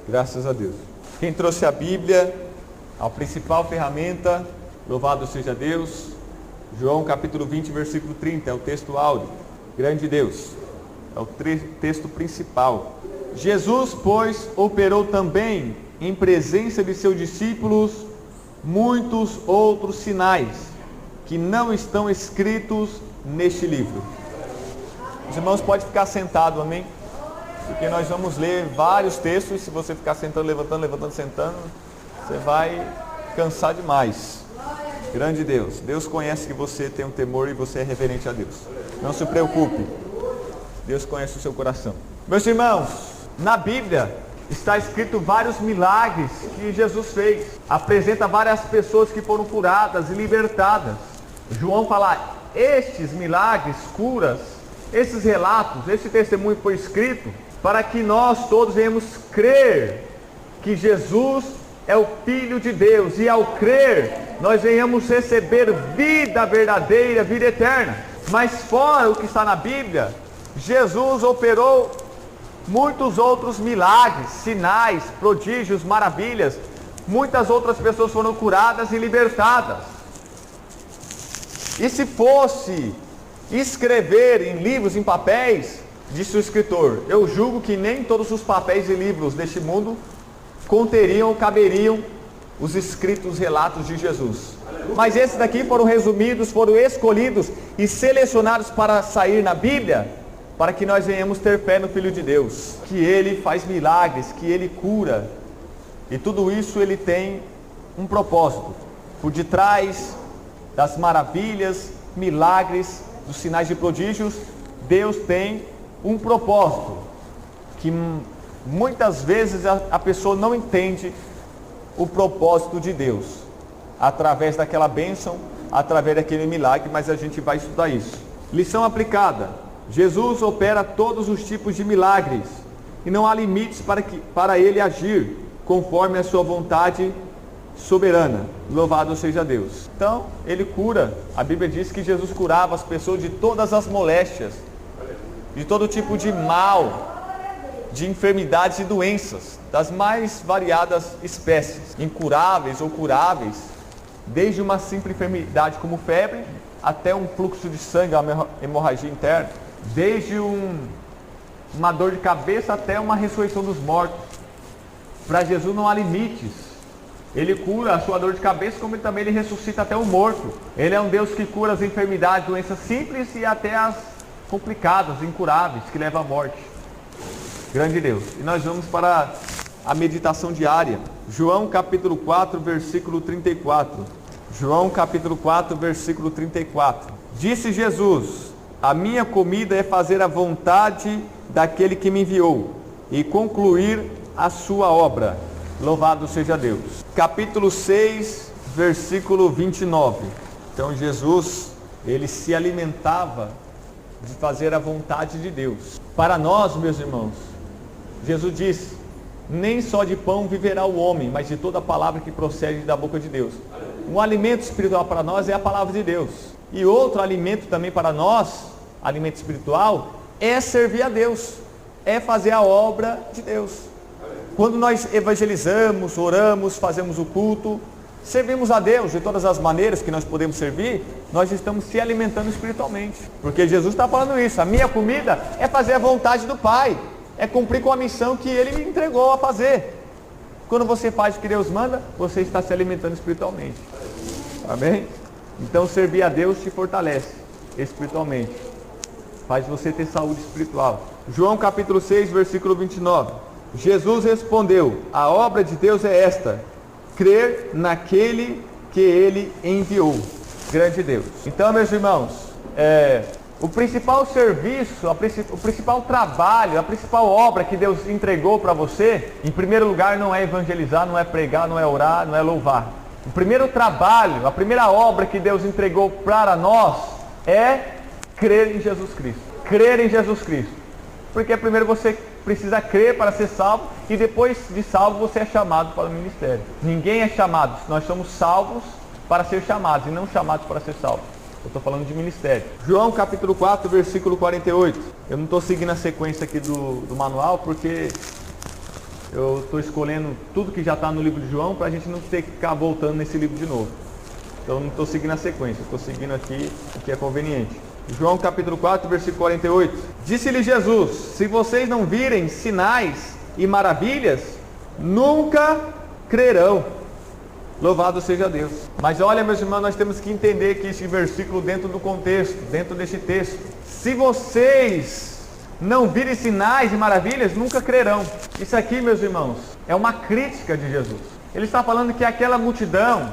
Graças a Deus. Quem trouxe a Bíblia, a principal ferramenta, louvado seja Deus. João capítulo 20, versículo 30, é o texto áudio. Grande Deus, é o texto principal. Jesus, pois, operou também, em presença de seus discípulos, muitos outros sinais, que não estão escritos neste livro. Os irmãos podem ficar sentados, amém? Porque nós vamos ler vários textos, e se você ficar sentando, levantando, sentando, você vai cansar demais. Grande Deus, Deus conhece que você tem um temor e você é reverente a Deus. Não se preocupe, Deus conhece o seu coração. Meus irmãos, na Bíblia está escrito vários milagres que Jesus fez. Apresenta várias pessoas que foram curadas e libertadas. João fala, estes milagres, curas, esses relatos, esse testemunho foi escrito para que nós todos venhamos crer que Jesus é o Filho de Deus, e ao crer, nós venhamos receber vida verdadeira, vida eterna. Mas fora o que está na Bíblia, Jesus operou muitos outros milagres, sinais, prodígios, maravilhas. Muitas outras pessoas foram curadas e libertadas. E se fosse escrever em livros, em papéis, disse o escritor, eu julgo que nem todos os papéis e livros deste mundo conteriam ou caberiam os escritos relatos de Jesus. Mas esses daqui foram resumidos, foram escolhidos e selecionados para sair na Bíblia, para que nós venhamos ter fé no Filho de Deus, que Ele faz milagres, que Ele cura, e tudo isso Ele tem um propósito. Por detrás das maravilhas, milagres, dos sinais de prodígios, Deus tem um propósito, que muitas vezes a pessoa não entende o propósito de Deus, através daquela bênção, através daquele milagre, mas a gente vai estudar isso. Lição aplicada: Jesus opera todos os tipos de milagres, e não há limites para Ele agir, conforme a sua vontade soberana. Louvado seja Deus. Então, Ele cura. A Bíblia diz que Jesus curava as pessoas de todas as moléstias, de todo tipo de mal, de enfermidades e doenças, das mais variadas espécies, incuráveis ou curáveis, desde uma simples enfermidade como febre, até um fluxo de sangue, uma hemorragia interna, desde uma dor de cabeça até uma ressurreição dos mortos. Para Jesus não há limites. Ele cura a sua dor de cabeça, como também Ele ressuscita até o morto. Ele é um Deus que cura as enfermidades, doenças simples e até as complicadas, incuráveis, que levam à morte. Grande Deus. E nós vamos para a meditação diária. João capítulo 4, versículo 34. João capítulo 4, versículo 34. Disse Jesus, a minha comida é fazer a vontade daquele que me enviou e concluir a sua obra. Louvado seja Deus. Capítulo 6, versículo 29. Então Jesus, Ele se alimentava de fazer a vontade de Deus. Para nós, meus irmãos, Jesus disse, nem só de pão viverá o homem, mas de toda palavra que procede da boca de Deus. Um alimento espiritual para nós é a palavra de Deus. E outro alimento também para nós, alimento espiritual, é servir a Deus, é fazer a obra de Deus. Quando nós evangelizamos, oramos, fazemos o culto, servimos a Deus de todas as maneiras que nós podemos servir, nós estamos se alimentando espiritualmente. Porque Jesus está falando isso, a minha comida é fazer a vontade do Pai, é cumprir com a missão que Ele me entregou a fazer. Quando você faz o que Deus manda, você está se alimentando espiritualmente. Amém? Então servir a Deus te fortalece espiritualmente, faz você ter saúde espiritual. João capítulo 6, versículo 29. Jesus respondeu, a obra de Deus é esta, crer naquele que Ele enviou. Grande Deus. Então, meus irmãos, o principal serviço, o principal trabalho, a principal obra que Deus entregou para você, em primeiro lugar, não é evangelizar, não é pregar, não é orar, não é louvar. O primeiro trabalho, a primeira obra que Deus entregou para nós é crer em Jesus Cristo. Crer em Jesus Cristo. Porque primeiro você precisa crer para ser salvo, e depois de salvo você é chamado para o ministério. Ninguém é chamado, nós somos salvos para ser chamados e não chamados para ser salvos. Eu estou falando de ministério. João capítulo 4, versículo 48. Eu não estou seguindo a sequência aqui do manual, porque Eu estou escolhendo tudo que já está no livro de João para a gente não ter que ficar voltando nesse livro de novo. Então não estou seguindo a sequência, estou seguindo aqui o que é conveniente. João capítulo 4, versículo 48. Disse-lhe Jesus: se vocês não virem sinais e maravilhas, nunca crerão. Louvado seja Deus. Mas olha, meus irmãos, nós temos que entender que este versículo dentro do contexto, dentro deste texto. Se vocês não virem sinais e maravilhas, nunca crerão. Isso aqui, meus irmãos, é uma crítica de Jesus. Ele está falando que aquela multidão,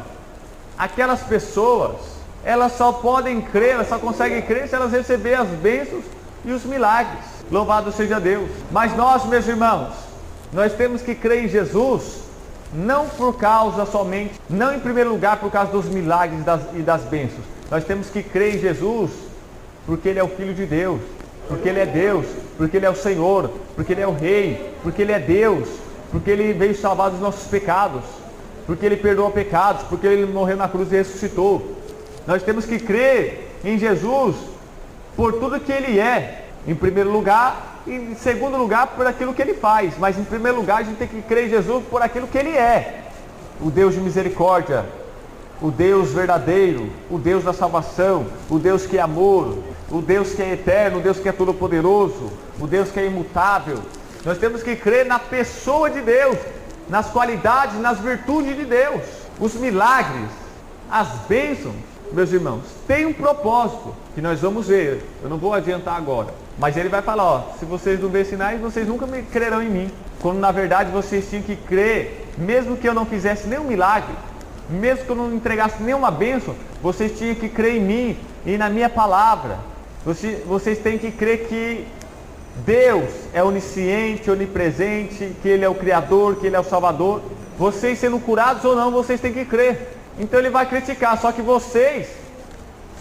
aquelas pessoas, elas só podem crer, elas só conseguem crer se elas receberem as bênçãos e os milagres. Louvado seja Deus. Mas nós, meus irmãos, nós temos que crer em Jesus, não por causa somente, não em primeiro lugar por causa dos milagres e das bênçãos. Nós temos que crer em Jesus porque Ele é o Filho de Deus, porque Ele é Deus, porque Ele é o Senhor, porque Ele é o Rei, porque Ele é Deus, porque Ele veio salvar dos nossos pecados, porque Ele perdoa pecados, porque Ele morreu na cruz e ressuscitou. Nós temos que crer em Jesus por tudo que Ele é, em primeiro lugar, e em segundo lugar por aquilo que Ele faz. Mas em primeiro lugar a gente tem que crer em Jesus por aquilo que Ele é: o Deus de misericórdia, o Deus verdadeiro, o Deus da salvação, o Deus que é amor, o Deus que é eterno, o Deus que é todo-poderoso, o Deus que é imutável. Nós temos que crer na pessoa de Deus, nas qualidades, nas virtudes de Deus. Os milagres, as bênçãos, meus irmãos, tem um propósito que nós vamos ver. Eu não vou adiantar agora, mas ele vai falar: se vocês não verem sinais, vocês nunca me crerão em mim. Quando na verdade vocês tinham que crer, mesmo que eu não fizesse nenhum milagre, mesmo que eu não entregasse nenhuma bênção, vocês tinham que crer em mim e na minha palavra. Vocês têm que crer que Deus é onisciente, onipresente, que Ele é o Criador, que Ele é o Salvador. Vocês sendo curados ou não, vocês têm que crer. Então Ele vai criticar, só que vocês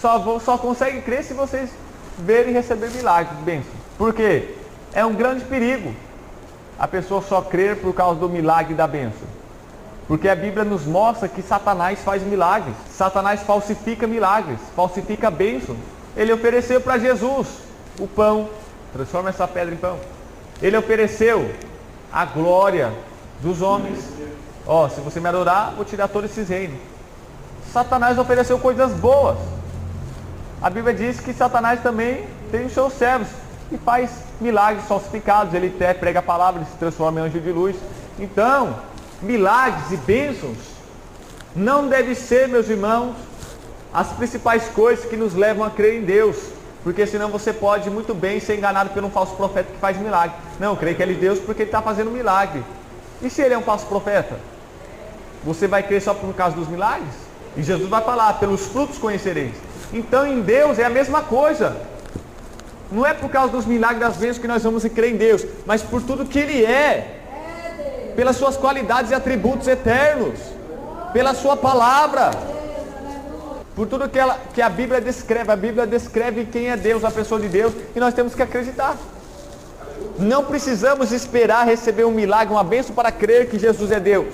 só conseguem crer se vocês verem e receber milagres, bênçãos. Por quê? É um grande perigo a pessoa só crer por causa do milagre e da bênção. Porque a Bíblia nos mostra que Satanás faz milagres. Satanás falsifica milagres, falsifica bênçãos. Ele ofereceu para Jesus o pão, transforma essa pedra em pão. Ele ofereceu a glória dos homens. Se você me adorar, vou tirar todos esses reinos. Satanás ofereceu coisas boas. A Bíblia diz que Satanás também tem os seus servos e faz milagres falsificados. Ele até prega a palavra e se transforma em anjo de luz. Então, milagres e bênçãos não deve ser, meus irmãos, as principais coisas que nos levam a crer em Deus, porque senão você pode muito bem ser enganado por um falso profeta que faz milagre. Não, eu creio que Ele é Deus porque Ele está fazendo milagre. E se Ele é um falso profeta? Você vai crer só por causa dos milagres? E Jesus vai falar: pelos frutos conhecereis. Então em Deus é a mesma coisa. Não é por causa dos milagres das bênçãos que nós vamos crer em Deus, mas por tudo que Ele é, pelas suas qualidades e atributos eternos, pela sua palavra, por tudo que a Bíblia descreve. A Bíblia descreve quem é Deus, a pessoa de Deus, e nós temos que acreditar. Não precisamos esperar receber um milagre, uma bênção para crer que Jesus é Deus.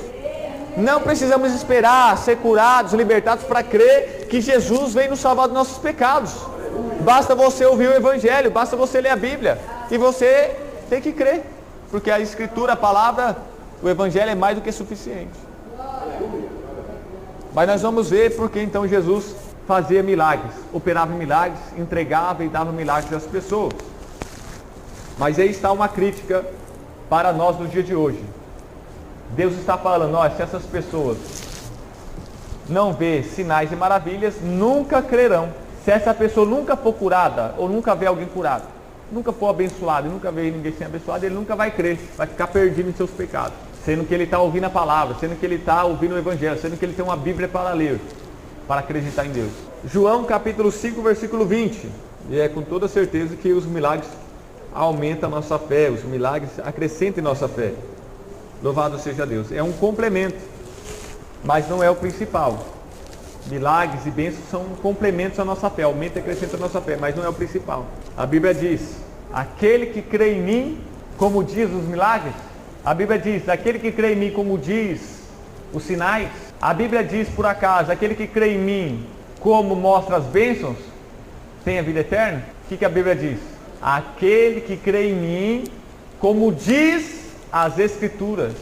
Não precisamos esperar ser curados, libertados para crer que Jesus vem nos salvar dos nossos pecados. Basta você ouvir o Evangelho, basta você ler a Bíblia, e você tem que crer, porque a Escritura, a palavra, o Evangelho é mais do que suficiente. Mas nós vamos ver porque então Jesus fazia milagres, operava milagres, entregava e dava milagres às pessoas. Mas aí está uma crítica para nós no dia de hoje. Deus está falando: se essas pessoas não vê sinais e maravilhas, nunca crerão. Se essa pessoa nunca for curada, ou nunca vê alguém curado, nunca for abençoado, e nunca vê ninguém ser abençoado, ele nunca vai crer, vai ficar perdido em seus pecados. Sendo que ele está ouvindo a palavra, sendo que ele está ouvindo o Evangelho, sendo que ele tem uma Bíblia para ler, para acreditar em Deus. João capítulo 5, versículo 20. E é com toda certeza que os milagres aumentam a nossa fé, os milagres acrescentam em nossa fé. Louvado seja Deus. É um complemento, mas não é o principal. Milagres e bênçãos são complementos à nossa fé, aumenta e acrescenta a nossa fé, mas não é o principal. A Bíblia diz: aquele que crê em mim, como diz os milagres. A Bíblia diz: aquele que crê em mim, como diz os sinais. A Bíblia diz, por acaso, aquele que crê em mim, como mostra as bênçãos, tem a vida eterna? O que a Bíblia diz? Aquele que crê em mim, como diz as Escrituras.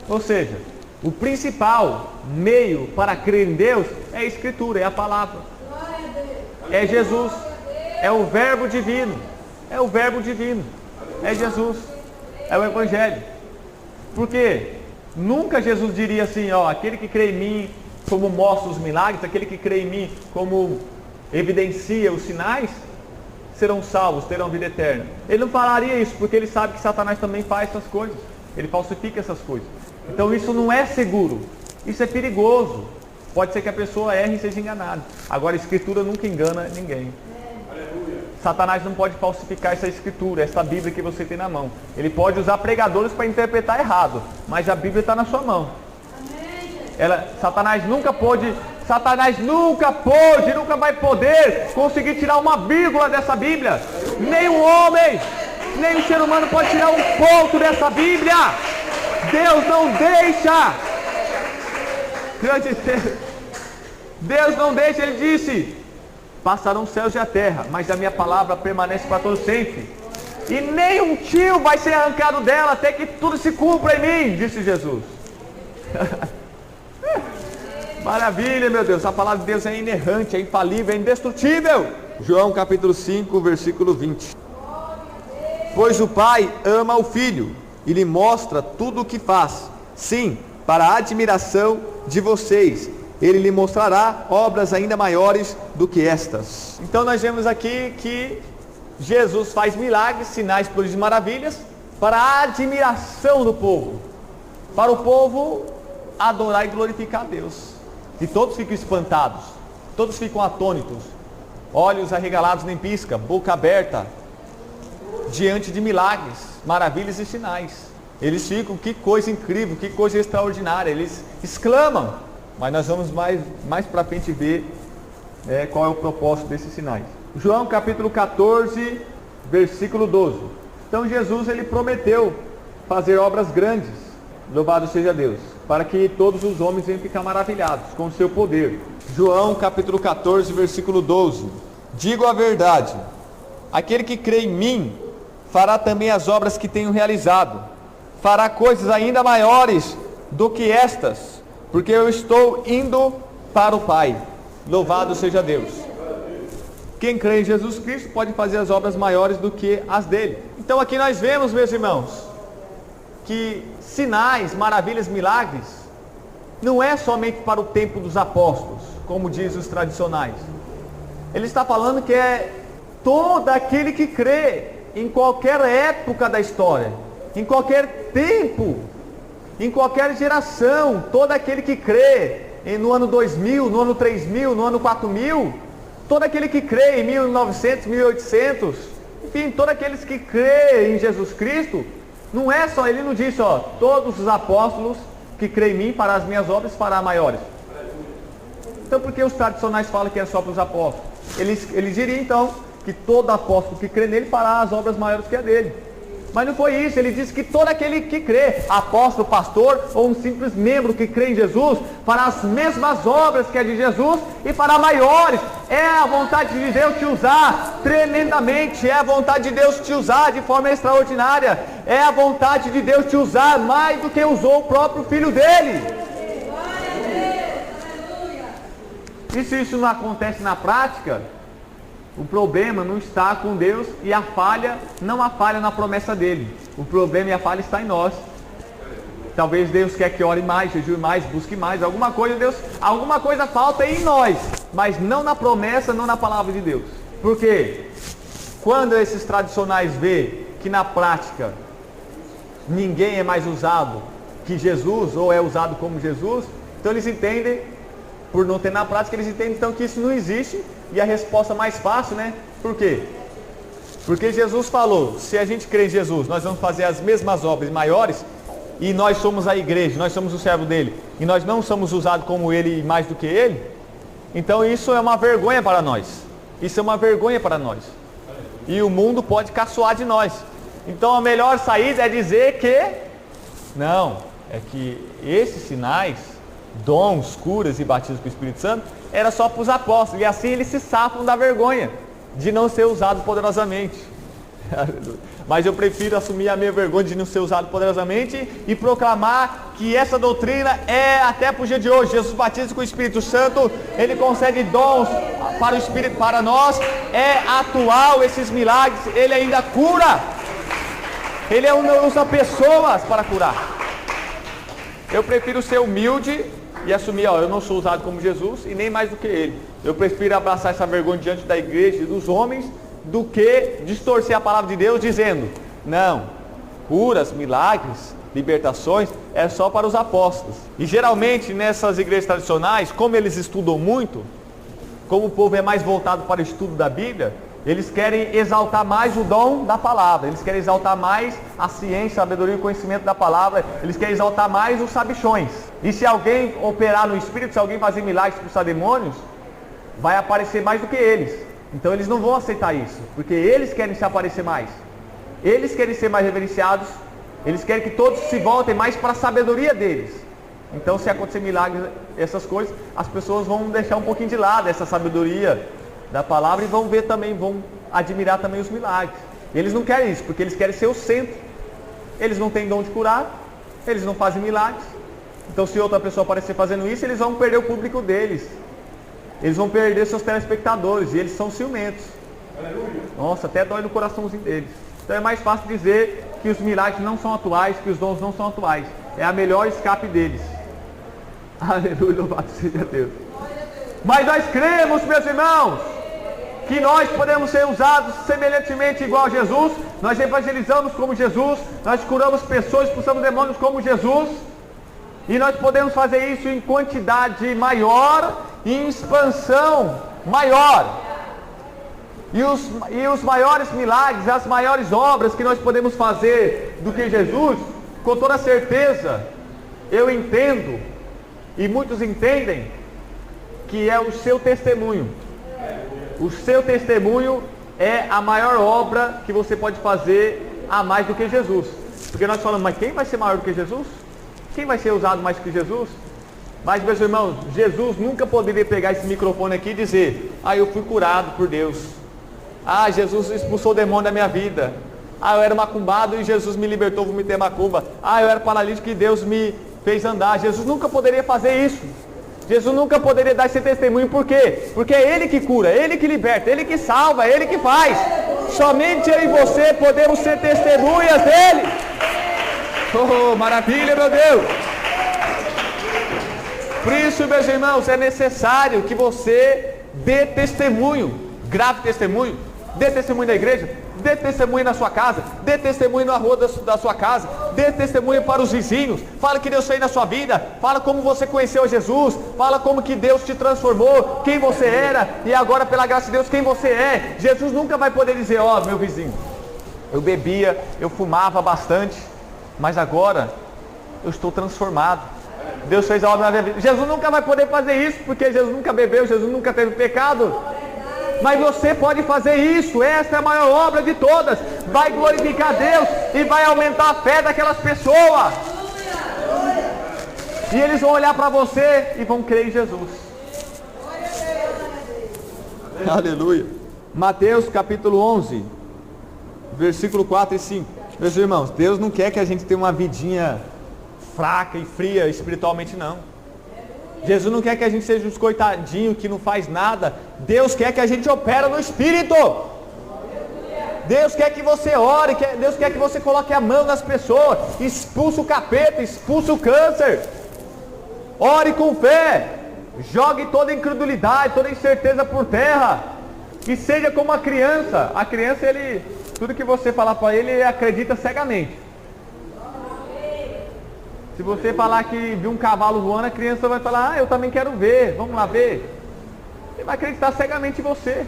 Ou seja, o principal meio para crer em Deus é a Escritura, é a palavra. É Jesus, é o verbo divino, é o verbo divino, é Jesus, é o Evangelho. Porque nunca Jesus diria assim, ó, aquele que crê em mim como mostra os milagres, aquele que crê em mim como evidencia os sinais, serão salvos, terão vida eterna. Ele não falaria isso, porque ele sabe que Satanás também faz essas coisas, ele falsifica essas coisas. Então isso não é seguro, isso é perigoso. Pode ser que a pessoa erre e seja enganada. Agora a Escritura nunca engana ninguém. Satanás não pode falsificar essa Escritura, essa Bíblia que você tem na mão. Ele pode usar pregadores para interpretar errado, mas a Bíblia está na sua mão. Satanás nunca vai poder conseguir tirar uma vírgula dessa Bíblia. Nem um homem, nem um ser humano pode tirar um ponto dessa Bíblia. Deus não deixa. Deus não deixa, ele disse: passarão os céus e a terra, mas a minha palavra permanece para todo sempre. E nem um tio vai ser arrancado dela até que tudo se cumpra em mim, disse Jesus. Maravilha, meu Deus, a palavra de Deus é inerrante, é infalível, é indestrutível. João capítulo 5, versículo 20. Pois o Pai ama o Filho e lhe mostra tudo o que faz. Sim, para a admiração de vocês, ele lhe mostrará obras ainda maiores do que estas. Então nós vemos aqui que Jesus faz milagres, sinais, prodígios e maravilhas para a admiração do povo, para o povo adorar e glorificar a Deus. E todos ficam espantados, todos ficam atônitos, olhos arregalados nem pisca, boca aberta, diante de milagres, maravilhas e sinais. Eles ficam, que coisa incrível, que coisa extraordinária, eles exclamam. Mas nós vamos mais para frente ver qual é o propósito desses sinais. João capítulo 14, versículo 12. Então Jesus, ele prometeu fazer obras grandes, louvado seja Deus, para que todos os homens venham ficar maravilhados com o seu poder. João capítulo 14, versículo 12. Digo a verdade, aquele que crê em mim, fará também as obras que tenho realizado, fará coisas ainda maiores do que estas, porque eu estou indo para o Pai. Louvado seja Deus. Quem crê em Jesus Cristo pode fazer as obras maiores do que as dele. Então aqui nós vemos, meus irmãos, que sinais, maravilhas, milagres não é somente para o tempo dos apóstolos, como diz os tradicionais. Ele está falando que é todo aquele que crê em qualquer época da história, em qualquer tempo, em qualquer geração, todo aquele que crê no ano 2000, no ano 3000, no ano 4000, todo aquele que crê em 1900, 1800, enfim, todos aqueles que crê em Jesus Cristo, não é só, ele não disse, ó, todos os apóstolos que creem em mim fará as minhas obras, fará maiores. Então por que os tradicionais falam que é só para os apóstolos? Eles diriam então que todo apóstolo que crê nele fará as obras maiores que a dele. Mas não foi isso, ele disse que todo aquele que crê, apóstolo, pastor ou um simples membro que crê em Jesus, fará as mesmas obras que a de Jesus e fará maiores. É a vontade de Deus te usar tremendamente, é a vontade de Deus te usar de forma extraordinária, é a vontade de Deus te usar mais do que usou o próprio Filho dele. E se isso não acontece na prática, o problema não está com Deus e a falha, não há falha na promessa dele. O problema e a falha está em nós. Talvez Deus quer que ore mais, jejue mais, busque mais, alguma coisa falta em nós, mas não na promessa, não na palavra de Deus. Porque quando esses tradicionais vê que na prática ninguém é mais usado que Jesus, ou é usado como Jesus, então eles entendem, por não ter na prática, eles entendem então que isso não existe. E a resposta mais fácil, né? Por quê? Porque Jesus falou, se a gente crê em Jesus, nós vamos fazer as mesmas obras maiores, e nós somos a igreja, nós somos o servo dele, e nós não somos usados como ele e mais do que ele, então isso é uma vergonha para nós. Isso é uma vergonha para nós. E o mundo pode caçoar de nós. Então a melhor saída é dizer que, não, é que esses sinais, dons, curas e batismos com o Espírito Santo, era só para os apóstolos, e assim eles se safam da vergonha de não ser usado poderosamente. Mas eu prefiro assumir a minha vergonha de não ser usado poderosamente e proclamar que essa doutrina é até para o dia de hoje. Jesus batiza com o Espírito Santo, Ele concede dons para o Espírito, para nós, é atual esses milagres, Ele ainda cura, Ele não usa pessoas para curar. Eu prefiro ser humilde e assumir, eu não sou usado como Jesus e nem mais do que Ele. Eu prefiro abraçar essa vergonha diante da igreja e dos homens do que distorcer a palavra de Deus dizendo, não, curas, milagres, libertações é só para os apóstolos. E geralmente nessas igrejas tradicionais, como eles estudam muito, como o povo é mais voltado para o estudo da Bíblia, eles querem exaltar mais o dom da palavra, eles querem exaltar mais a ciência, a sabedoria e o conhecimento da palavra, eles querem exaltar mais os sabichões. E se alguém operar no Espírito, se alguém fazer milagres para expulsar demônios, vai aparecer mais do que eles. Então eles não vão aceitar isso, porque eles querem se aparecer mais, eles querem ser mais reverenciados, eles querem que todos se voltem mais para a sabedoria deles. Então se acontecer milagres, essas coisas, as pessoas vão deixar um pouquinho de lado essa sabedoria da palavra e vão ver também, vão admirar também os milagres. Eles não querem isso, porque eles querem ser o centro. Eles não têm dom de curar, eles não fazem milagres. Então se outra pessoa aparecer fazendo isso, eles vão perder o público deles. Eles vão perder seus telespectadores, e eles são ciumentos. Nossa, até dói no coraçãozinho deles. Então é mais fácil dizer que os milagres não são atuais, que os dons não são atuais. É a melhor escape deles. Aleluia, louvado seja Deus. Mas nós cremos, meus irmãos, que nós podemos ser usados semelhantemente igual a Jesus. Nós evangelizamos como Jesus, nós curamos pessoas, expulsamos demônios como Jesus. E nós podemos fazer isso em quantidade maior, em expansão maior. E os maiores milagres, as maiores obras que nós podemos fazer do que Jesus, com toda certeza, eu entendo, e muitos entendem, que é o seu testemunho. O seu testemunho é a maior obra que você pode fazer a mais do que Jesus. Porque nós falamos, mas quem vai ser maior do que Jesus? Quem vai ser usado mais que Jesus? Mas, meus irmãos, Jesus nunca poderia pegar esse microfone aqui e dizer, eu fui curado por Deus. Jesus expulsou o demônio da minha vida. Eu era macumbado e Jesus me libertou, vomitei macumba. Eu era paralítico e Deus me fez andar. Jesus nunca poderia fazer isso. Jesus nunca poderia dar esse testemunho, por quê? Porque é Ele que cura, Ele que liberta, Ele que salva, Ele que faz. Somente eu e você podemos ser testemunhas dEle. Oh, maravilha, meu Deus! Por isso, meus irmãos, é necessário que você dê testemunho, grave testemunho, dê testemunho na igreja, dê testemunho na sua casa, dê testemunho na rua da sua casa, dê testemunho para os vizinhos, fala que Deus fez na sua vida, fala como você conheceu Jesus, fala como que Deus te transformou, quem você era e agora pela graça de Deus quem você é. Jesus nunca vai poder dizer, meu vizinho, eu bebia, eu fumava bastante, mas agora eu estou transformado. Deus fez a obra na minha vida. Jesus nunca vai poder fazer isso, porque Jesus nunca bebeu, Jesus nunca teve pecado. Mas você pode fazer isso, essa é a maior obra de todas. Vai glorificar Deus e vai aumentar a fé daquelas pessoas. E eles vão olhar para você e vão crer em Jesus. Aleluia. Mateus capítulo 11, versículo 4 e 5. Meus irmãos, Deus não quer que a gente tenha uma vidinha fraca e fria espiritualmente, não. Jesus não quer que a gente seja uns coitadinhos que não faz nada. Deus quer que a gente opera no Espírito. Deus quer que você ore, Deus quer que você coloque a mão nas pessoas, expulse o capeta, expulse o câncer. Ore com fé, jogue toda incredulidade, toda incerteza por terra, e seja como a criança. A criança, tudo que você falar para ele acredita cegamente. Se você falar que viu um cavalo voando, a criança vai falar, eu também quero ver, vamos lá ver. Ele vai acreditar cegamente em você.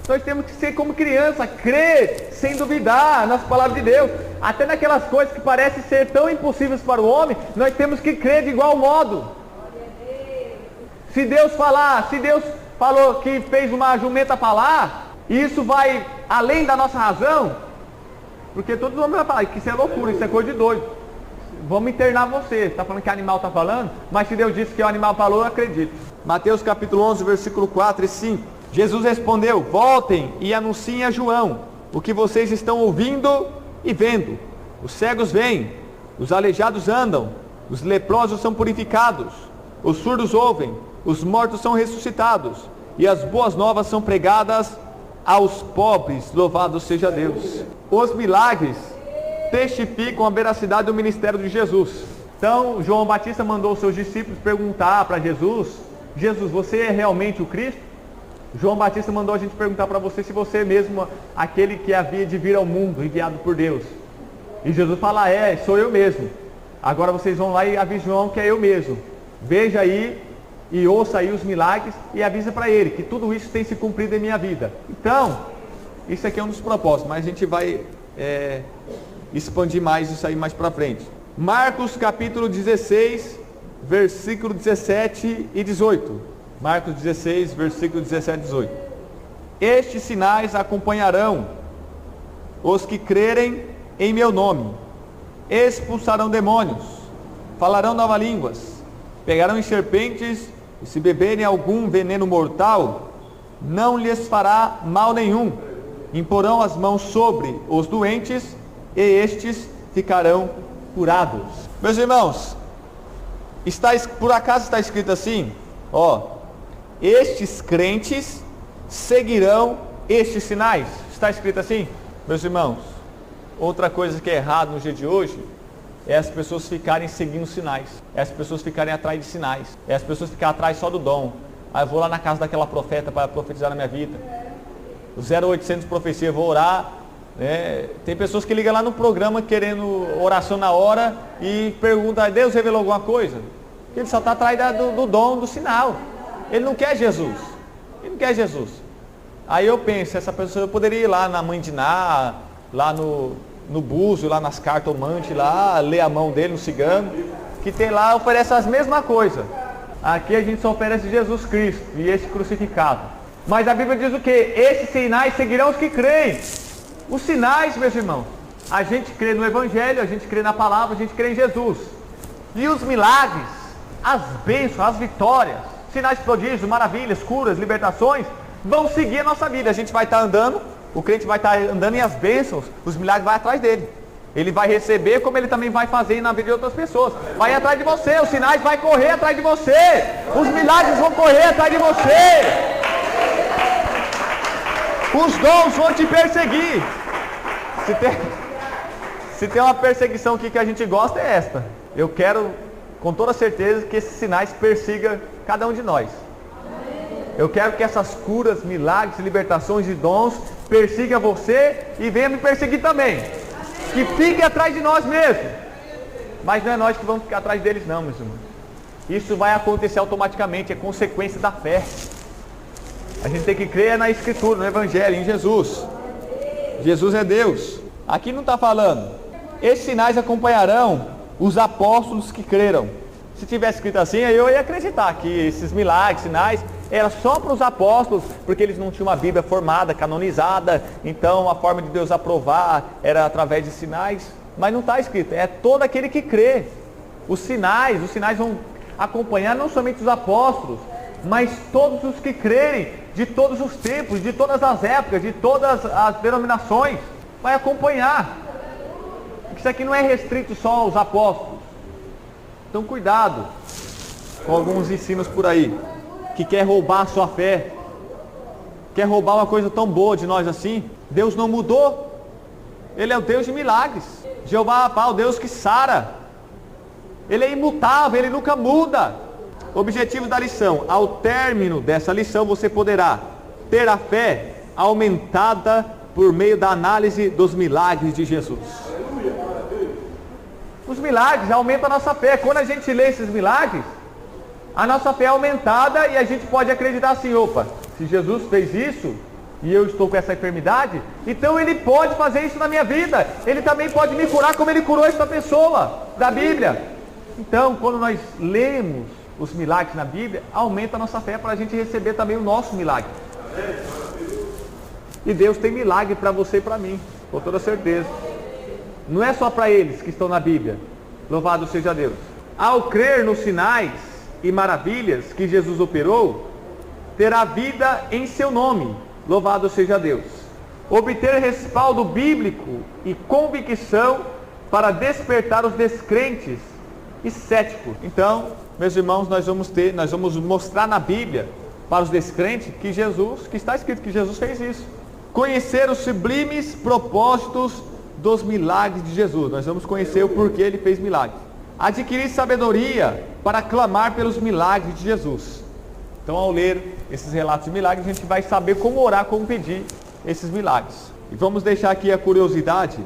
Nós temos que ser como criança, crer sem duvidar nas palavras de Deus. Até naquelas coisas que parecem ser tão impossíveis para o homem, nós temos que crer de igual modo. Se Deus falou que fez uma jumenta falar, e isso vai além da nossa razão, porque todos os homens vão falar que isso é loucura, isso é coisa de doido. Vamos internar você, está falando que animal está falando? Mas se Deus disse que o animal falou, eu acredito. Mateus capítulo 11, versículo 4 e 5. Jesus respondeu, voltem e anunciem a João o que vocês estão ouvindo e vendo. Os cegos veem, os aleijados andam, os leprosos são purificados, os surdos ouvem, os mortos são ressuscitados, e as boas novas são pregadas aos pobres. Louvado seja Deus. Os milagres testificam a veracidade do ministério de Jesus. Então, João Batista mandou os seus discípulos perguntar para Jesus: Jesus, você é realmente o Cristo? João Batista mandou a gente perguntar para você se você é mesmo aquele que havia de vir ao mundo, enviado por Deus. E Jesus fala: sou eu mesmo. Agora vocês vão lá e avisam João que é eu mesmo. Veja aí e ouça aí os milagres e avisa para ele que tudo isso tem se cumprido em minha vida. Então, isso aqui é um dos propósitos, mas a gente vai expandir mais isso aí mais para frente. Marcos capítulo 16, versículo 17 e 18. Marcos 16, versículo 17 e 18. Estes sinais acompanharão os que crerem em meu nome. Expulsarão demônios, falarão novas línguas, pegarão em serpentes, e se beberem algum veneno mortal, não lhes fará mal nenhum. Imporão as mãos sobre os doentes, e estes ficarão curados. Meus irmãos, por acaso está escrito assim, estes crentes seguirão estes sinais? Está escrito assim? Meus irmãos, outra coisa que é errado no dia de hoje é as pessoas ficarem seguindo sinais, é as pessoas ficarem atrás de sinais, é as pessoas ficarem atrás só do dom. Eu vou lá na casa daquela profeta para profetizar na minha vida, o 0800 profecia, vou orar. Tem pessoas que ligam lá no programa querendo oração na hora e perguntam: Deus revelou alguma coisa? Ele só está atrás do dom, do sinal. Ele não quer Jesus. Ele não quer Jesus. Aí eu penso, essa pessoa, eu poderia ir lá na Mãe de Ná, lá no Búzio, lá nas cartomantes, lá, ler a mão dele, no cigano, que tem lá, oferece as mesmas coisas. Aqui a gente só oferece Jesus Cristo e esse crucificado. Mas a Bíblia diz o quê? Esses sinais seguirão os que creem. Os sinais, meus irmãos, a gente crê no Evangelho, a gente crê na palavra, a gente crê em Jesus. E os milagres, as bênçãos, as vitórias, sinais, prodígios, maravilhas, curas, libertações, vão seguir a nossa vida. A gente vai estar andando, o crente vai estar andando e as bênçãos, os milagres vão atrás dele. Ele vai receber, como ele também vai fazer na vida de outras pessoas. Vai atrás de você, os sinais vão correr atrás de você, os milagres vão correr atrás de você. Os dons vão te perseguir. Se tem uma perseguição aqui que a gente gosta, é esta. Eu quero, com toda certeza, que esses sinais persigam cada um de nós. Eu quero que essas curas, milagres, libertações e dons persigam você e venham me perseguir também. Que fiquem atrás de nós mesmos. Mas não é nós que vamos ficar atrás deles não, meus irmãos. Isso vai acontecer automaticamente, é consequência da fé. A gente tem que crer na Escritura, no Evangelho, em Jesus. Jesus é Deus. Aqui não está falando: esses sinais acompanharão os apóstolos que creram. Se tivesse escrito assim, eu ia acreditar que esses milagres, sinais, era só para os apóstolos, porque eles não tinham uma Bíblia formada, canonizada. Então a forma de Deus aprovar era através de sinais. Mas não está escrito, é todo aquele que crê. Os sinais vão acompanhar não somente os apóstolos, mas todos os que crerem, de todos os tempos, de todas as épocas, de todas as denominações, vai acompanhar. Isso aqui não é restrito só aos apóstolos. Então cuidado com alguns ensinos por aí, que quer roubar a sua fé, quer roubar uma coisa tão boa de nós assim. Deus não mudou, Ele é o Deus de milagres. Jeová Rapá, o Deus que sara. Ele é imutável, Ele nunca muda. Objetivo da lição: ao término dessa lição você poderá ter a fé aumentada por meio da análise dos milagres de Jesus. Os milagres aumentam a nossa fé. Quando a gente lê esses milagres, a nossa fé é aumentada e a gente pode acreditar assim: opa, se Jesus fez isso e eu estou com essa enfermidade, então Ele pode fazer isso na minha vida. Ele também pode me curar como Ele curou essa pessoa da Bíblia. Então, quando nós lemos os milagres na Bíblia, aumenta a nossa fé para a gente receber também o nosso milagre. E Deus tem milagre para você e para mim, com toda certeza. Não é só para eles que estão na Bíblia. Louvado seja Deus. Ao crer nos sinais e maravilhas que Jesus operou, terá vida em seu nome. Louvado seja Deus. obter respaldo bíblico e convicção para despertar os descrentes e céticos. Então, meus irmãos, nós vamos mostrar na Bíblia para os descrentes que está escrito que Jesus fez isso. Conhecer os sublimes propósitos dos milagres de Jesus. Nós vamos conhecer o porquê ele fez milagres. Adquirir sabedoria para clamar pelos milagres de Jesus. Então, ao ler esses relatos de milagres, a gente vai saber como orar, como pedir esses milagres. E vamos deixar aqui a curiosidade.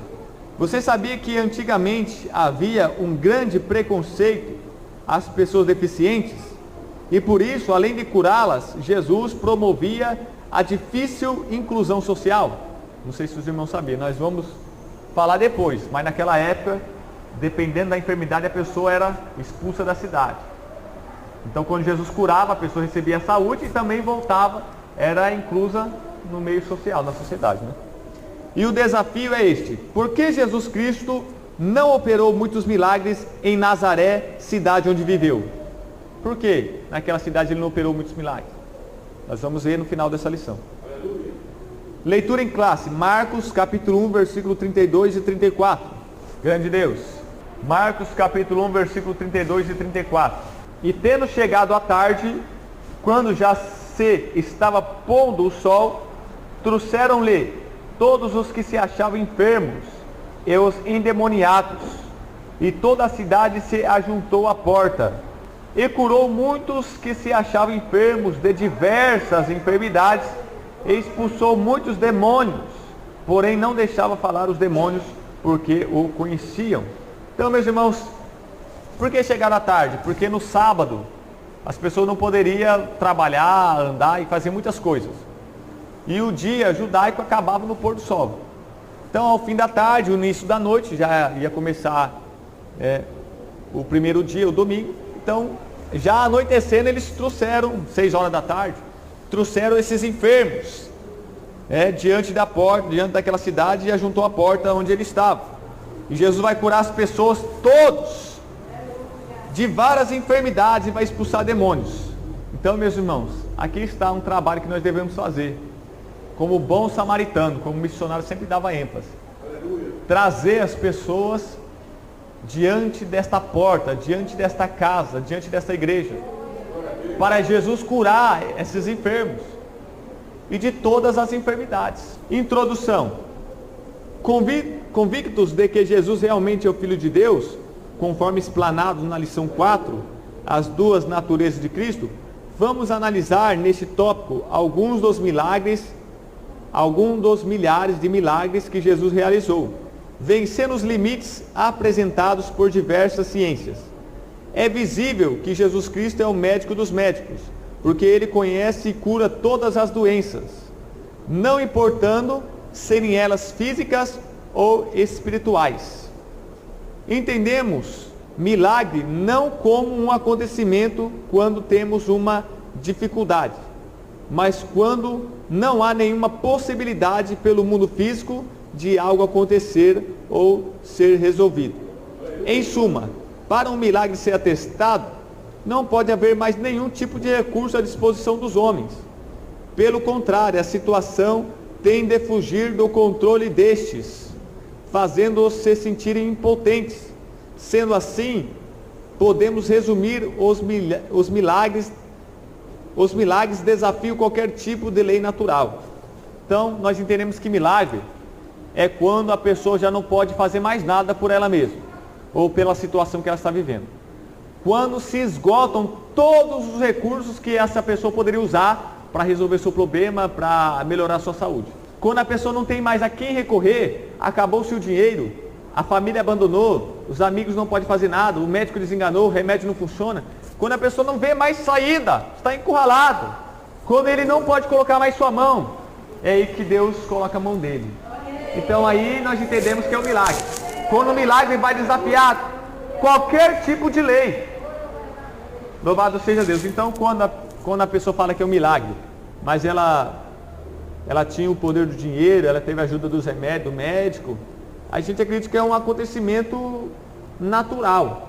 Você sabia que antigamente havia um grande preconceito às pessoas deficientes? E por isso, além de curá-las, Jesus promovia a difícil inclusão social. Não sei se os irmãos sabiam, nós vamos falar depois, mas naquela época, dependendo da enfermidade, a pessoa era expulsa da cidade. Então, quando Jesus curava, a pessoa recebia saúde e também voltava, era inclusa no meio social, na sociedade, né? E o desafio é este: por que Jesus Cristo não operou muitos milagres em Nazaré, cidade onde viveu? Por que naquela cidade ele não operou muitos milagres? Nós vamos ver no final dessa lição. Aleluia. Leitura em classe, Marcos capítulo 1, versículo 32 e 34. Grande Deus. Marcos capítulo 1, versículo 32 e 34. E tendo chegado à tarde, quando já se estava pondo o sol, trouxeram-lhe todos os que se achavam enfermos e os endemoniados, e toda a cidade se ajuntou à porta, e curou muitos que se achavam enfermos de diversas enfermidades, e expulsou muitos demônios, porém não deixava falar os demônios, porque o conheciam. Então, meus irmãos, por que chegaram à tarde? Porque no sábado as pessoas não poderiam trabalhar, andar e fazer muitas coisas. E o dia judaico acabava no pôr do sol. Então, ao fim da tarde, o início da noite, já ia começar o primeiro dia, o domingo. Então, já anoitecendo, eles trouxeram, 6 horas da tarde, trouxeram esses enfermos diante da porta, diante daquela cidade, e ajuntou a porta onde ele estava. E Jesus vai curar as pessoas, todos, de várias enfermidades, e vai expulsar demônios. Então, meus irmãos, aqui está um trabalho que nós devemos fazer. Como bom samaritano, como missionário sempre dava ênfase. Aleluia. Trazer as pessoas diante desta porta, diante desta casa, diante desta igreja, para Jesus curar esses enfermos e de todas as enfermidades. Introdução. Convictos de que Jesus realmente é o Filho de Deus, conforme explanado na lição 4, as duas naturezas de Cristo, vamos analisar neste tópico alguns dos milhares de milagres que Jesus realizou, vencendo os limites apresentados por diversas ciências. É visível que Jesus Cristo é o médico dos médicos, porque ele conhece e cura todas as doenças, não importando serem elas físicas ou espirituais. Entendemos milagre não como um acontecimento quando temos uma dificuldade, mas quando não há nenhuma possibilidade pelo mundo físico de algo acontecer ou ser resolvido. Em suma, para um milagre ser atestado, não pode haver mais nenhum tipo de recurso à disposição dos homens. Pelo contrário, a situação tem de fugir do controle destes, fazendo-os se sentirem impotentes. Sendo assim, podemos resumir os milagres desafiam qualquer tipo de lei natural. Então, nós entendemos que milagre é quando a pessoa já não pode fazer mais nada por ela mesma, ou pela situação que ela está vivendo. Quando se esgotam todos os recursos que essa pessoa poderia usar para resolver seu problema, para melhorar sua saúde. Quando a pessoa não tem mais a quem recorrer, acabou-se o dinheiro, a família abandonou, os amigos não podem fazer nada, o médico desenganou, o remédio não funciona. Quando a pessoa não vê mais saída, está encurralado, quando ele não pode colocar mais sua mão, é aí que Deus coloca a mão dele. Então aí nós entendemos que é o milagre. Quando o milagre vai desafiar qualquer tipo de lei. Louvado seja Deus. Então quando a pessoa fala que é um milagre, mas ela tinha o poder do dinheiro, ela teve a ajuda dos remédios, do médico, a gente acredita que é um acontecimento natural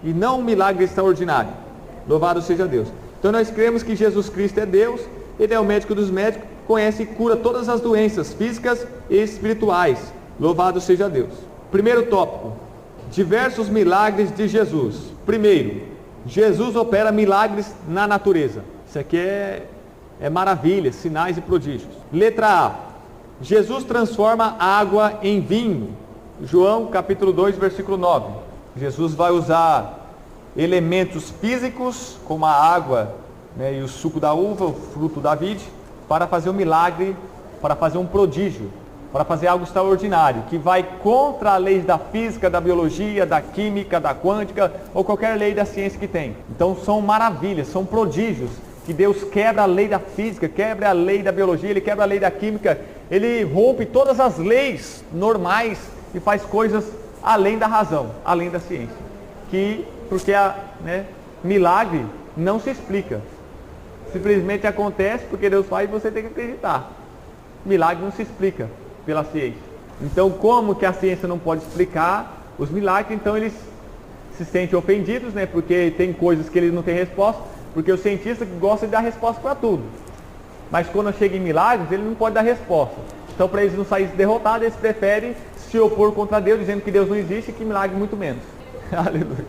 e não um milagre extraordinário. Louvado seja Deus. Então nós cremos que Jesus Cristo é Deus, Ele é o médico dos médicos, conhece e cura todas as doenças físicas e espirituais. Louvado seja Deus. Primeiro tópico: diversos milagres de Jesus. Primeiro, Jesus opera milagres na natureza. Isso aqui é maravilha, sinais e prodígios. Letra A: Jesus transforma água em vinho. João capítulo 2, versículo 9. Jesus vai usar elementos físicos, como a água, né, e o suco da uva, o fruto da vide, para fazer um milagre, para fazer um prodígio, para fazer algo extraordinário, que vai contra a lei da física, da biologia, da química, da quântica, ou qualquer lei da ciência que tem. Então são maravilhas, são prodígios, que Deus quebra a lei da física, quebra a lei da biologia, Ele quebra a lei da química, Ele rompe todas as leis normais e faz coisas além da razão, além da ciência. Porque milagre não se explica. Simplesmente acontece porque Deus faz e você tem que acreditar. Milagre não se explica pela ciência. Então, como que a ciência não pode explicar os milagres, então eles se sentem ofendidos, né? Porque tem coisas que eles não têm resposta, porque o cientista gosta de dar resposta para tudo. Mas quando chega em milagres, ele não pode dar resposta. Então, para eles não saírem derrotados, eles preferem se opor contra Deus, dizendo que Deus não existe e que milagre muito menos. Aleluia.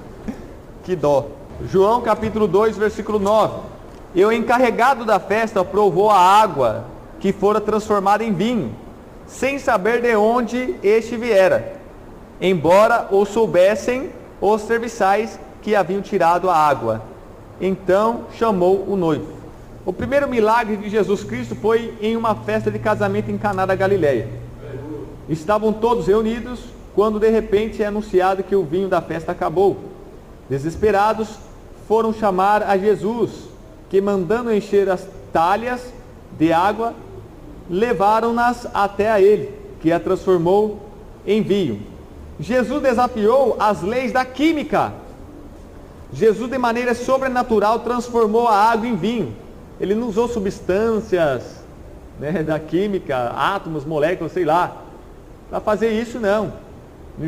Que dó. João capítulo 2, versículo 9. E o encarregado da festa provou a água que fora transformada em vinho, sem saber de onde este viera, embora o soubessem os serviçais que haviam tirado a água. Então chamou o noivo. O primeiro milagre de Jesus Cristo foi em uma festa de casamento em Caná da Galileia. Estavam todos reunidos, quando de repente é anunciado que o vinho da festa acabou. Desesperados, foram chamar a Jesus, que mandando encher as talhas de água, levaram-nas até a ele, que a transformou em vinho. Jesus desafiou as leis da química. Jesus, de maneira sobrenatural, transformou a água em vinho. Ele não usou substâncias, né, da química, átomos, moléculas, sei lá, para fazer isso. Não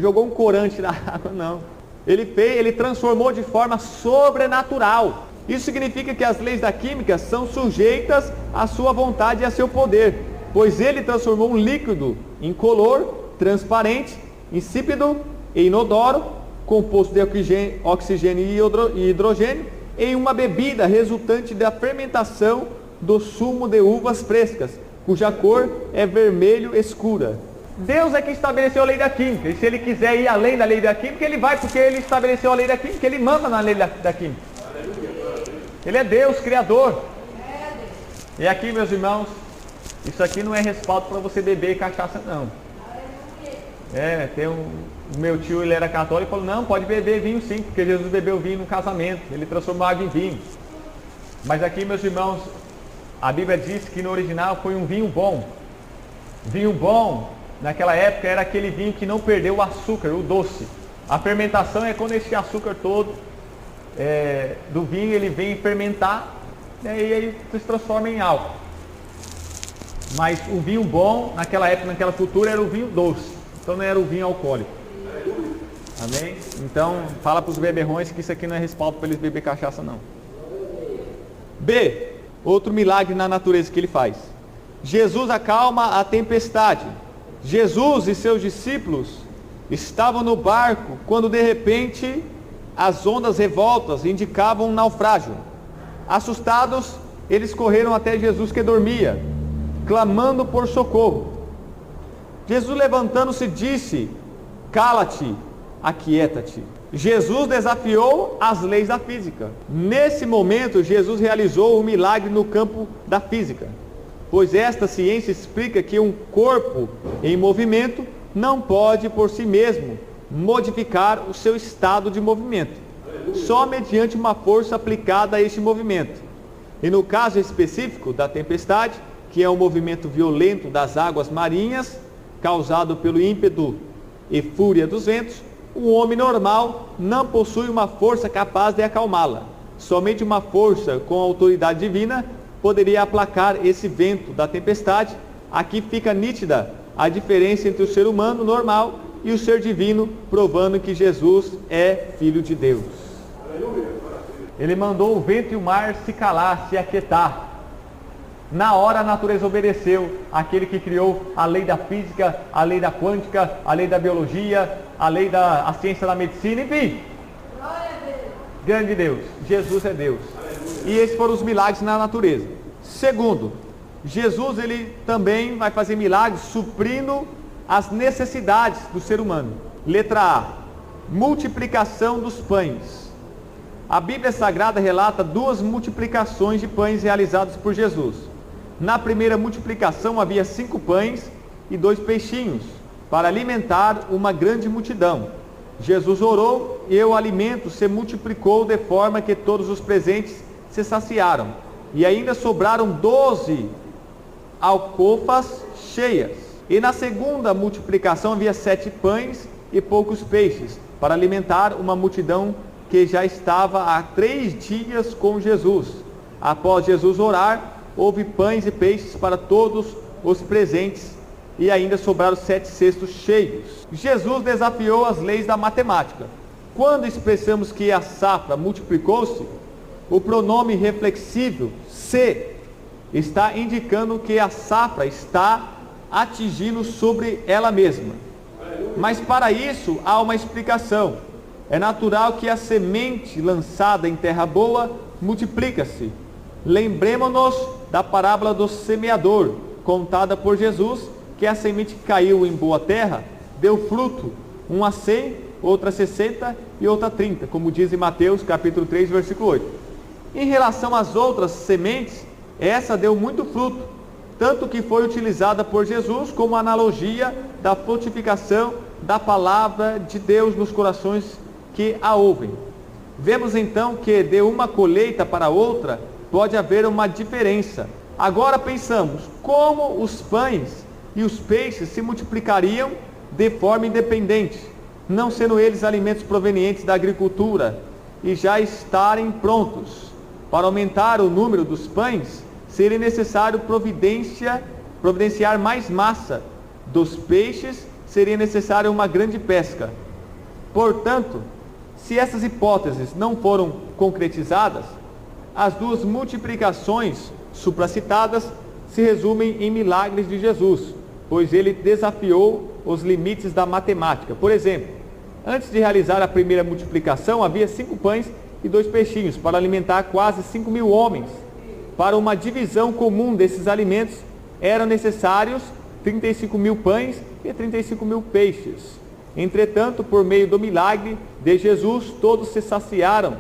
jogou um corante na água, não. Ele transformou de forma sobrenatural. Isso significa que as leis da química são sujeitas à sua vontade e a seu poder, pois ele transformou um líquido incolor, transparente, insípido e inodoro, composto de oxigênio e hidrogênio, em uma bebida resultante da fermentação do sumo de uvas frescas, cuja cor é vermelho escura. Deus é que estabeleceu a lei da química, e se ele quiser ir além da lei da química, ele vai, porque ele estabeleceu a lei da química, ele manda na lei da química. Ele é Deus, Criador. E aqui, meus irmãos, isso aqui não é respaldo para você beber cachaça, não. O meu tio, ele era católico, e falou: não, pode beber vinho sim, porque Jesus bebeu vinho no casamento, ele transformou água em vinho. Mas aqui, meus irmãos, a Bíblia diz que no original foi um vinho bom. Vinho bom, naquela época, era aquele vinho que não perdeu o açúcar, o doce. A fermentação é quando esse açúcar todo do vinho, ele vem fermentar, né, e aí se transforma em álcool. Mas o vinho bom, naquela época, naquela cultura, era o vinho doce. Então não era o vinho alcoólico. Amém? Então, fala para os beberrões que isso aqui não é respaldo para eles beber cachaça, não. B. Outro milagre na natureza que ele faz. Jesus acalma a tempestade. Jesus e seus discípulos estavam no barco quando de repente as ondas revoltas indicavam um naufrágio. Assustados, eles correram até Jesus, que dormia, clamando por socorro. Jesus, levantando-se, disse: cala-te, aquieta-te. Jesus desafiou as leis da física. Nesse momento, Jesus realizou um milagre no campo da física, pois esta ciência explica que um corpo em movimento não pode por si mesmo modificar o seu estado de movimento, só mediante uma força aplicada a este movimento. E no caso específico da tempestade, que é o movimento violento das águas marinhas, causado pelo ímpeto e fúria dos ventos, um homem normal não possui uma força capaz de acalmá-la. Somente uma força com autoridade divina poderia aplacar esse vento da tempestade. Aqui fica nítida a diferença entre o ser humano normal e o ser divino, provando que Jesus é Filho de Deus. Ele mandou o vento e o mar se calar, se aquietar. Na hora a natureza obedeceu àquele que criou a lei da física, a lei da quântica, a lei da biologia, a lei da ciência da medicina, enfim. Grande Deus, Jesus é Deus. E esses foram os milagres na natureza. Segundo, Jesus ele também vai fazer milagres suprindo as necessidades do ser humano. Letra A, multiplicação dos pães. A Bíblia Sagrada relata 2 multiplicações de pães realizadas por Jesus. Na primeira multiplicação havia 5 pães e 2 peixinhos, para alimentar uma grande multidão. Jesus orou e o alimento se multiplicou de forma que todos os presentes se saciaram. E ainda sobraram 12 alcofas cheias. E na segunda multiplicação havia 7 pães e poucos peixes, para alimentar uma multidão que já estava há 3 dias com Jesus. Após Jesus orar, houve pães e peixes para todos os presentes, e ainda sobraram 7 cestos cheios. Jesus desafiou as leis da matemática. Quando expressamos que a safra multiplicou-se, o pronome reflexível se está indicando que a safra está atingindo sobre ela mesma. Mas para isso há uma explicação. É natural que a semente lançada em terra boa multiplica-se. Lembremos-nos da parábola do semeador, contada por Jesus, que a semente que caiu em boa terra deu fruto, uma a 100, outra a 60 e outra a 30, como diz em Mateus capítulo 3, versículo 8. Em relação às outras sementes, essa deu muito fruto, tanto que foi utilizada por Jesus como analogia da frutificação da palavra de Deus nos corações que a ouvem. Vemos então que de uma colheita para outra pode haver uma diferença. Agora pensamos, como os pães e os peixes se multiplicariam de forma independente, não sendo eles alimentos provenientes da agricultura e já estarem prontos? Para aumentar o número dos pães, seria necessário providenciar mais massa. Dos peixes, seria necessária uma grande pesca. Portanto, se essas hipóteses não foram concretizadas, as 2 multiplicações supracitadas se resumem em milagres de Jesus, pois ele desafiou os limites da matemática. Por exemplo, antes de realizar a primeira multiplicação, havia 5 pães e 2 peixinhos para alimentar quase 5.000 homens. Para uma divisão comum desses alimentos, eram necessários 35.000 pães e 35.000 peixes. Entretanto, por meio do milagre de Jesus, todos se saciaram,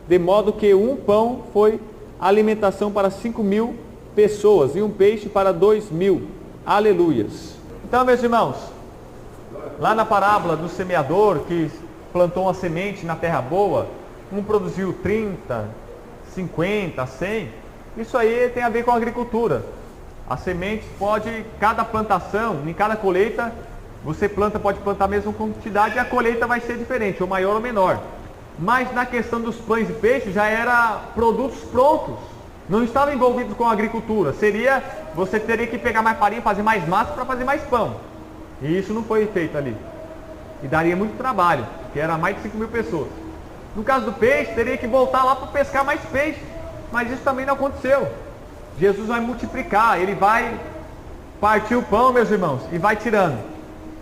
de modo que um pão foi alimentação para 5.000 pessoas e um peixe para 2.000. Aleluias. Então, meus irmãos, lá na parábola do semeador que plantou uma semente na terra boa, um produziu 30, 50, 100, isso aí tem a ver com a agricultura. A semente pode, cada plantação, em cada colheita, você pode plantar a mesma quantidade e a colheita vai ser diferente, ou maior ou menor. Mas na questão dos pães e peixes já era produtos prontos, não estava envolvido com a agricultura. Você teria que pegar mais farinha, fazer mais massa para fazer mais pão. E isso não foi feito ali. E daria muito trabalho, porque era mais de 5.000 pessoas. No caso do peixe, teria que voltar lá para pescar mais peixe. Mas isso também não aconteceu. Jesus vai multiplicar, ele vai partir o pão, meus irmãos, e vai tirando.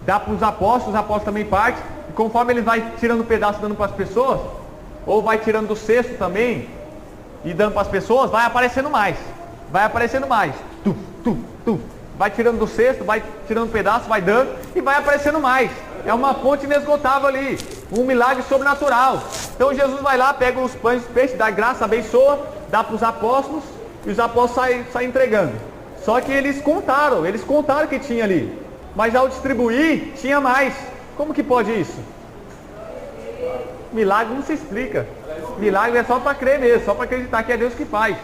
Dá para os apóstolos também partem. E conforme ele vai tirando um pedaço e dando para as pessoas, ou vai tirando do cesto também e dando para as pessoas, vai aparecendo mais. Vai aparecendo mais. Vai tirando do cesto, vai tirando um pedaço, vai dando e vai aparecendo mais. É uma fonte inesgotável ali, um milagre sobrenatural. Então Jesus vai lá, pega os pães e peixes, dá graça, abençoa, dá para os apóstolos e os apóstolos saem entregando. Só que eles contaram que tinha ali. Mas ao distribuir, tinha mais. Como que pode isso? Milagre não se explica. Milagre é só para crer mesmo, só para acreditar que é Deus que faz.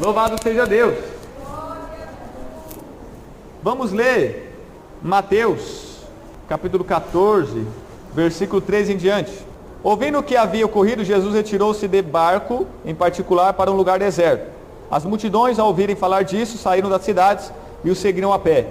Louvado seja Deus. Vamos ler Mateus, capítulo 14, versículo 13 em diante. Ouvindo o que havia ocorrido, Jesus retirou-se de barco, em particular, para um lugar deserto. As multidões, ao ouvirem falar disso, saíram das cidades e o seguiram a pé.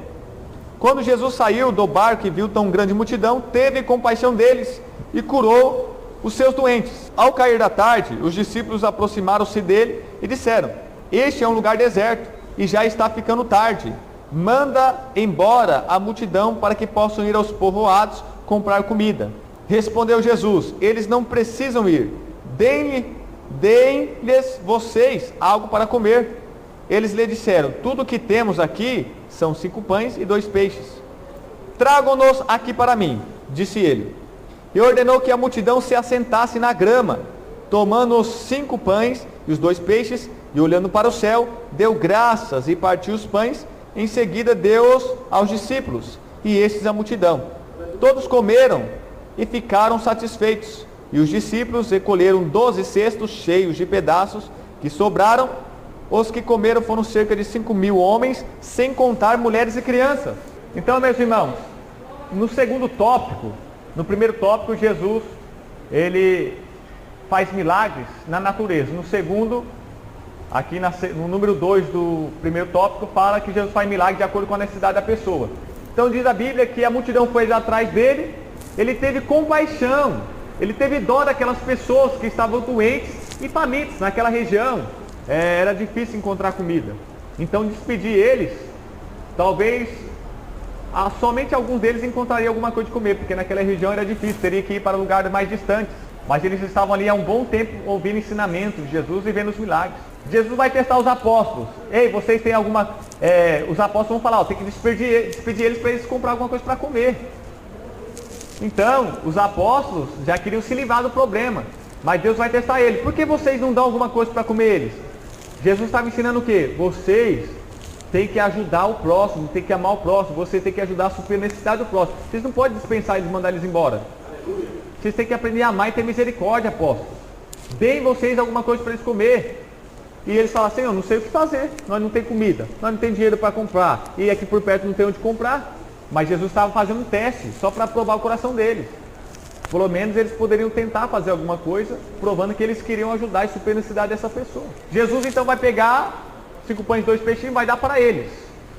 Quando Jesus saiu do barco e viu tão grande multidão, teve compaixão deles e curou os seus doentes. Ao cair da tarde, os discípulos aproximaram-se dele e disseram: Este é um lugar deserto e já está ficando tarde. Manda embora a multidão para que possam ir aos povoados comprar comida. Respondeu Jesus: eles não precisam ir, deem-lhes vocês algo para comer. Eles lhe disseram: tudo o que temos aqui são 5 pães e 2 peixes. Tragam-nos aqui para mim, disse ele. E ordenou que a multidão se assentasse na grama. Tomando os 5 pães e os 2 peixes, e olhando para o céu, deu graças e partiu os pães. Em seguida deu-os aos discípulos, e estes à multidão. Todos comeram e ficaram satisfeitos. E os discípulos recolheram 12 cestos cheios de pedaços que sobraram. Os que comeram foram cerca de 5.000 homens, sem contar mulheres e crianças. Então, meus irmãos, no segundo tópico, no primeiro tópico, Jesus, ele faz milagres na natureza. No segundo, aqui no número 2 do primeiro tópico, fala que Jesus faz milagre de acordo com a necessidade da pessoa. Então diz a Bíblia que a multidão foi atrás dele, ele teve compaixão, ele teve dó daquelas pessoas que estavam doentes e famintas naquela região. Era difícil encontrar comida. Então despedir eles, talvez somente alguns deles encontrariam alguma coisa de comer, porque naquela região era difícil, teria que ir para lugares mais distantes. Mas eles estavam ali há um bom tempo ouvindo ensinamentos de Jesus e vendo os milagres. Jesus vai testar os apóstolos. Ei, vocês têm alguma... os apóstolos vão falar, tem que despedir eles para eles comprar alguma coisa para comer. Então, os apóstolos já queriam se livrar do problema. Mas Deus vai testar eles. Por que vocês não dão alguma coisa para comer eles? Jesus estava ensinando o quê? Vocês têm que ajudar o próximo, têm que amar o próximo, vocês têm que ajudar a suprir a necessidade do próximo. Vocês não podem dispensar eles e mandar eles embora. Vocês têm que aprender a amar e ter misericórdia, apóstolos. Deem vocês alguma coisa para eles comer. E eles falam assim: eu não sei o que fazer, nós não temos comida, nós não temos dinheiro para comprar, e aqui por perto não tem onde comprar. Mas Jesus estava fazendo um teste, só para provar o coração deles. Pelo menos eles poderiam tentar fazer alguma coisa, provando que eles queriam ajudar e suprir a necessidade dessa pessoa. Jesus então vai pegar 5 pães e 2 peixinhos e vai dar para eles.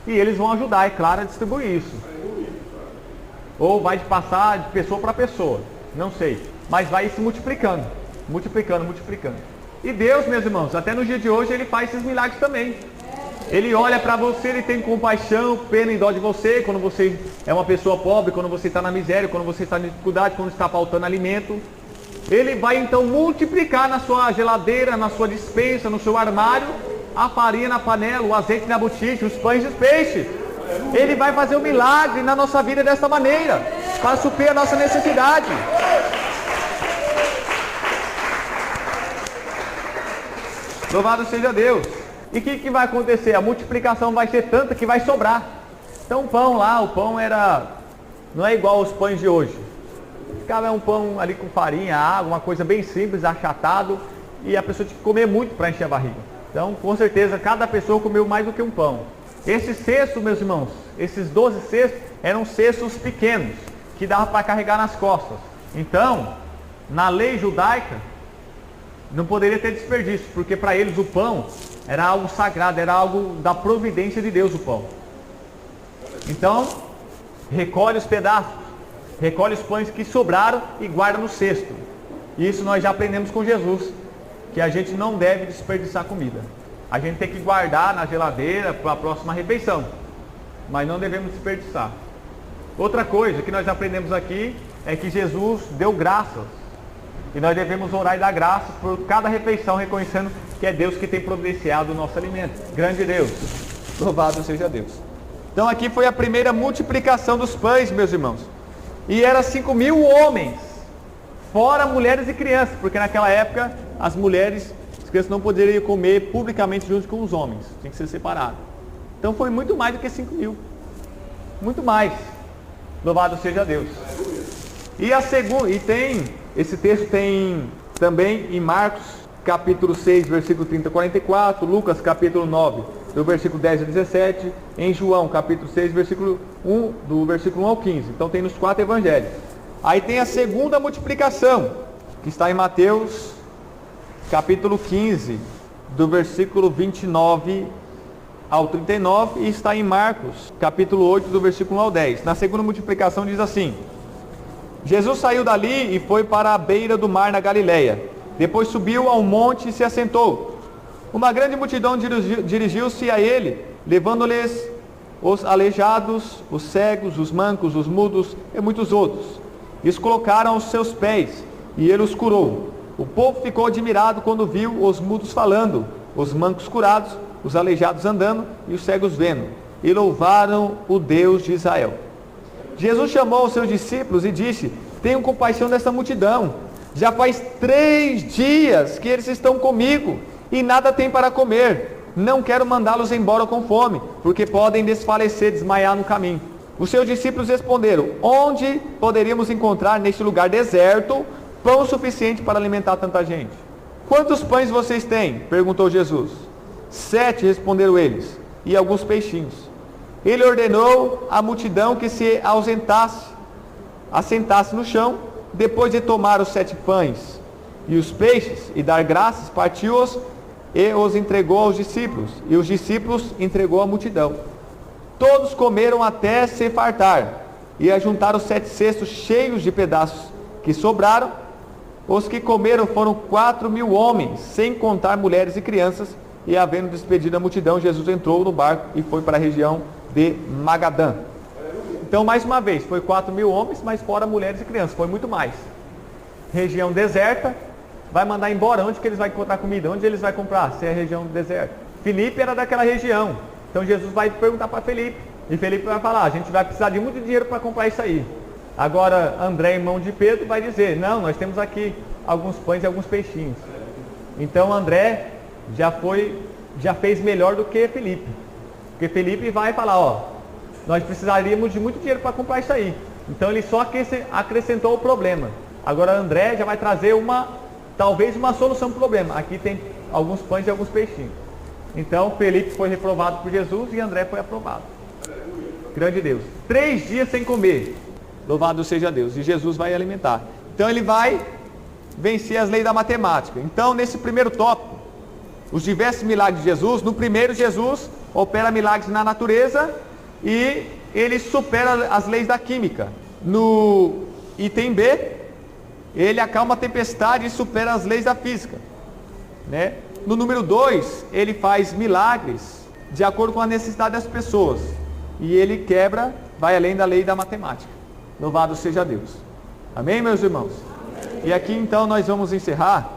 E eles vão ajudar, é claro, a distribuir isso. Ou vai passar de pessoa para pessoa, não sei. Mas vai se multiplicando, multiplicando, multiplicando. E Deus, meus irmãos, até no dia de hoje ele faz esses milagres também. Ele olha para você, ele tem compaixão, pena e dó de você, quando você é uma pessoa pobre, quando você está na miséria, quando você está em dificuldade, quando está faltando alimento. Ele vai então multiplicar na sua geladeira, na sua despensa, no seu armário, a farinha na panela, o azeite na botija, os pães e os peixes. Ele vai fazer um milagre na nossa vida desta maneira, para suprir a nossa necessidade. Louvado seja Deus. E o que vai acontecer? A multiplicação vai ser tanta que vai sobrar. Então o pão lá, o pão não é igual aos pães de hoje. Ficava um pão ali com farinha, água, uma coisa bem simples, achatado, e a pessoa tinha que comer muito para encher a barriga. Então, com certeza, cada pessoa comeu mais do que um pão. Esses cestos, meus irmãos, esses 12 cestos, eram cestos pequenos, que dava para carregar nas costas. Então, na lei judaica, não poderia ter desperdício, porque para eles o pão era algo sagrado, era algo da providência de Deus, o pão. Então, recolhe os pedaços, recolhe os pães que sobraram e guarda no cesto. Isso nós já aprendemos com Jesus, que a gente não deve desperdiçar comida. A gente tem que guardar na geladeira para a próxima refeição, mas não devemos desperdiçar. Outra coisa que nós aprendemos aqui é que Jesus deu graças. E nós devemos orar e dar graças por cada refeição, reconhecendo que é Deus que tem providenciado o nosso alimento. Grande Deus, louvado seja Deus. Então aqui foi a primeira multiplicação dos pães, meus irmãos. E era 5.000 homens, fora mulheres e crianças, porque naquela época as crianças não poderiam comer publicamente junto com os homens, tinha que ser separado. Então foi muito mais do que 5.000, muito mais. Louvado seja Deus. E a segunda, esse texto tem também em Marcos capítulo 6, versículo 30 a 44, Lucas capítulo 9, do versículo 10 a 17, em João capítulo 6, versículo 1, do versículo 1 ao 15. Então tem nos 4 evangelhos. Aí tem a segunda multiplicação, que está em Mateus capítulo 15, do versículo 29 ao 39, e está em Marcos capítulo 8, do versículo 1 ao 10. Na segunda multiplicação diz assim: Jesus saiu dali e foi para a beira do mar na Galileia. Depois subiu ao monte e se assentou. Uma grande multidão dirigiu-se a ele, levando-lhes os aleijados, os cegos, os mancos, os mudos e muitos outros. E os colocaram aos seus pés, e ele os curou. O povo ficou admirado quando viu os mudos falando, os mancos curados, os aleijados andando e os cegos vendo, e louvaram o Deus de Israel. Jesus chamou os seus discípulos e disse: tenham compaixão dessa multidão. Já faz 3 dias que eles estão comigo e nada têm para comer. Não quero mandá-los embora com fome, porque podem desfalecer, desmaiar no caminho. Os seus discípulos responderam: onde poderíamos encontrar neste lugar deserto pão suficiente para alimentar tanta gente? Quantos pães vocês têm? Perguntou Jesus. 7, responderam eles, e alguns peixinhos. Ele ordenou à multidão que se assentasse no chão. Depois de tomar os 7 pães e os peixes e dar graças, partiu-os e os entregou aos discípulos, e os discípulos entregou à multidão. Todos comeram até se fartar, e ajuntaram 7 cestos cheios de pedaços que sobraram. Os que comeram foram 4.000 homens, sem contar mulheres e crianças. E havendo despedido a multidão, Jesus entrou no barco e foi para a região de Magadã. Então, mais uma vez, foi 4.000 homens, mas fora mulheres e crianças, foi muito mais. Região deserta, vai mandar embora. Onde que eles vão encontrar comida? Onde eles vão comprar? Se é região deserta. Filipe era daquela região. Então Jesus vai perguntar para Filipe. E Filipe vai falar: a gente vai precisar de muito dinheiro para comprar isso aí. Agora André, irmão de Pedro, vai dizer: não, nós temos aqui alguns pães e alguns peixinhos. Então André já fez melhor do que Filipe. Porque Filipe vai falar: ó, nós precisaríamos de muito dinheiro para comprar isso aí. Então ele só acrescentou o problema. Agora André já vai trazer talvez uma solução para o problema. Aqui tem alguns pães e alguns peixinhos. Então Felipe foi reprovado por Jesus e André foi aprovado. Grande Deus. 3 dias sem comer. Louvado seja Deus. E Jesus vai alimentar. Então ele vai vencer as leis da matemática. Então, nesse primeiro tópico, os diversos milagres de Jesus. No primeiro, Jesus opera milagres na natureza e ele supera as leis da química. No item B, ele acalma a tempestade e supera as leis da física, né? No número 2, ele faz milagres de acordo com a necessidade das pessoas. E ele vai além da lei da matemática. Louvado seja Deus. Amém, meus irmãos? Amém. E aqui então nós vamos encerrar